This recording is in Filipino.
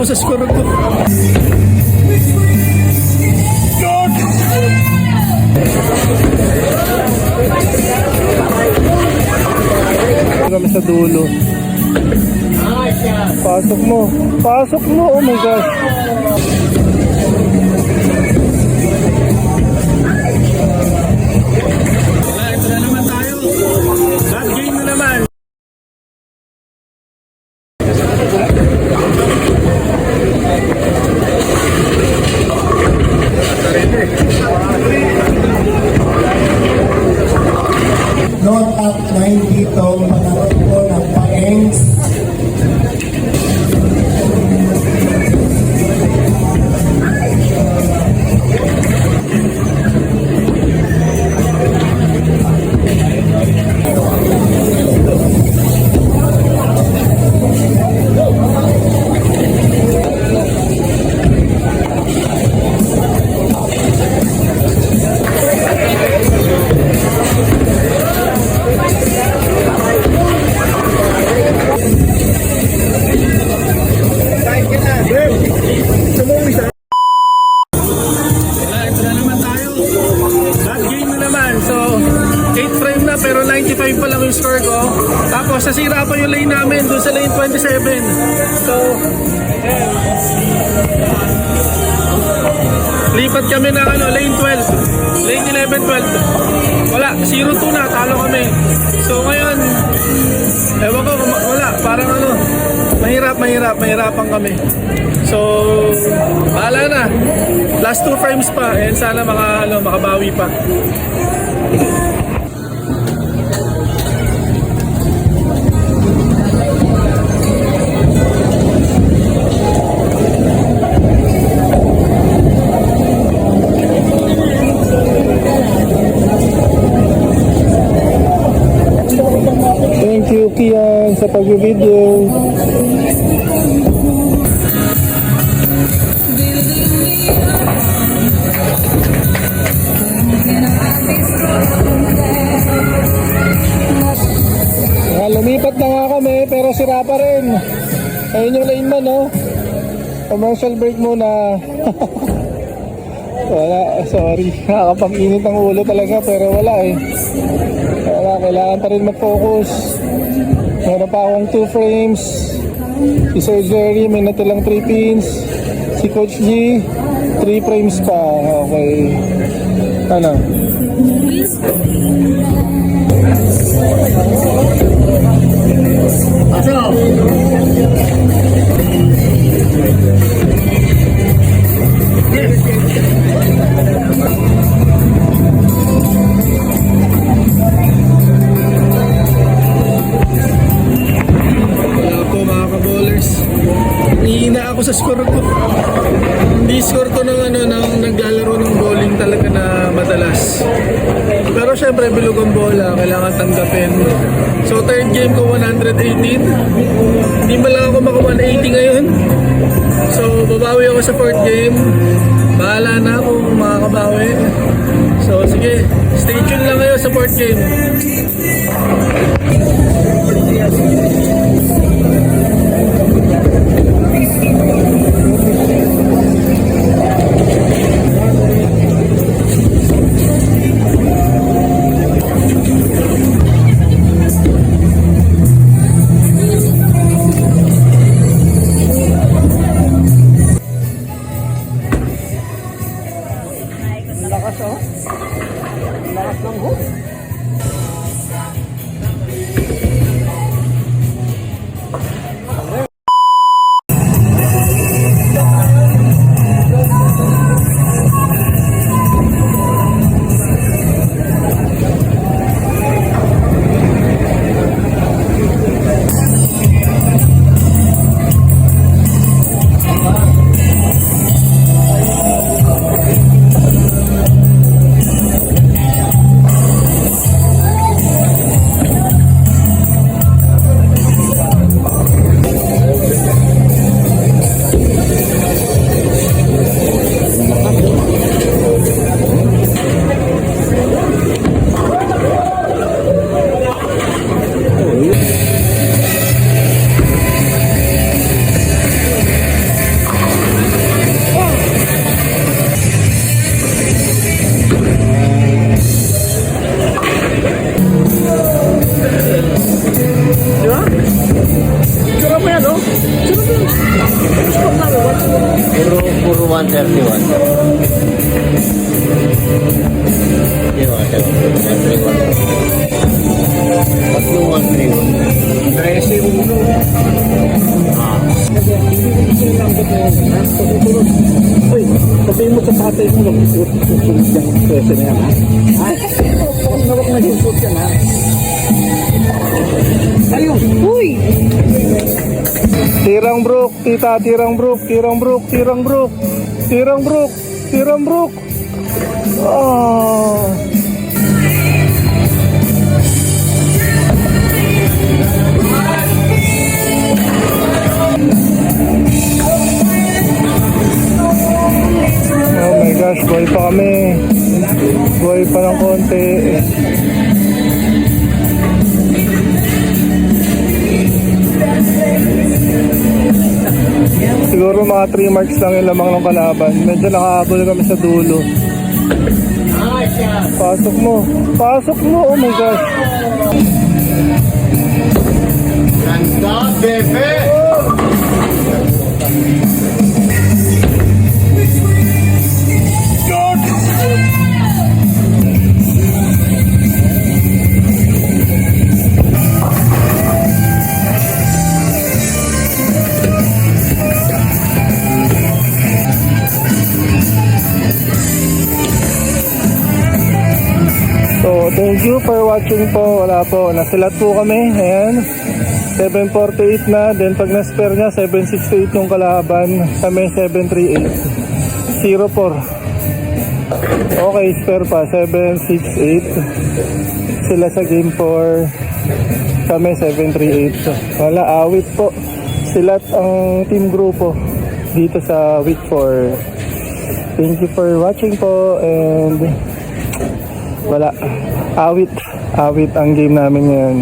ako sa score ko. Kami sa dulo. Pasok mo. Pasok mo. Oh my gosh. Ito na naman tayo. Last game na naman. Note at 9 dito, panarot po ng Paengs. Pero 95 pa lang yung score ko. Tapos nasira pa yung lane namin doon sa lane 27. So lipat kami na lane 12. Lane 11, 12. Wala, 0-2 na, talo kami. So ngayon, ewan ko, wala, parang mahirapan kami. So bahala na. Last 2 frames pa, and sana makabawi pa. Thank you, Kian, sa pag-video. Lumipat na nga kami, pero sira pa rin. Ayun yung lane man, no? Commercial break muna. Wala, sorry. Nakakapag-init ang ulo talaga, pero wala eh. Wala, kailangan pa rin mag-focus. Meron pa akong 2 frames. Si Sir Jerry, may natilang 3 pins. Si Coach G, 3 frames pa. Okay. Ano? Hihina ako sa score ko. Hindi score to ng naglalaro ng bowling talaga na madalas. Pero syempre bilog ang bola, kailangan tanggapin. So third game ko 118. Hindi ba lang ako maka 180 ngayon? So babawi ako sa fourth game. Bahala na kung makakabawi. So sige, stay tuned lang kayo sa fourth game. Sura mo yan, no? Sura mo yan. Puro 131. Tatlong 131. 13. Uy, sabihin mo sa tatay mo, mag-shoot yung pwede na yan, ha? Ay, huwag na yung shoot yan, ha? Ayun! Uy! Tirang Brook, tita, Tirang Brook, Tirang Brook, Tirang Brook, Tirang Brook, Tirang Brook. Oh. Oh my gosh, buhay pa kami. Buhay pa ng konti. Siguro mga 3 marks lang yung lamang ng kalaban. Medyo nakahabol kami sa dulo. Pasok mo. Pasok mo. Oh my gosh. Ganda, bebe! So, thank you for watching po. Wala po. Nasilat po kami. Ayan. 748 na. Then, pag na-spare niya, 768 yung kalaban. Kami, 738. 04. Okay, spare pa. 768. Sila sa game 4. Kami, 738. Wala, awit po. Silat ang team grupo dito sa week 4. Thank you for watching po. And wala, awit ang game namin ngayon.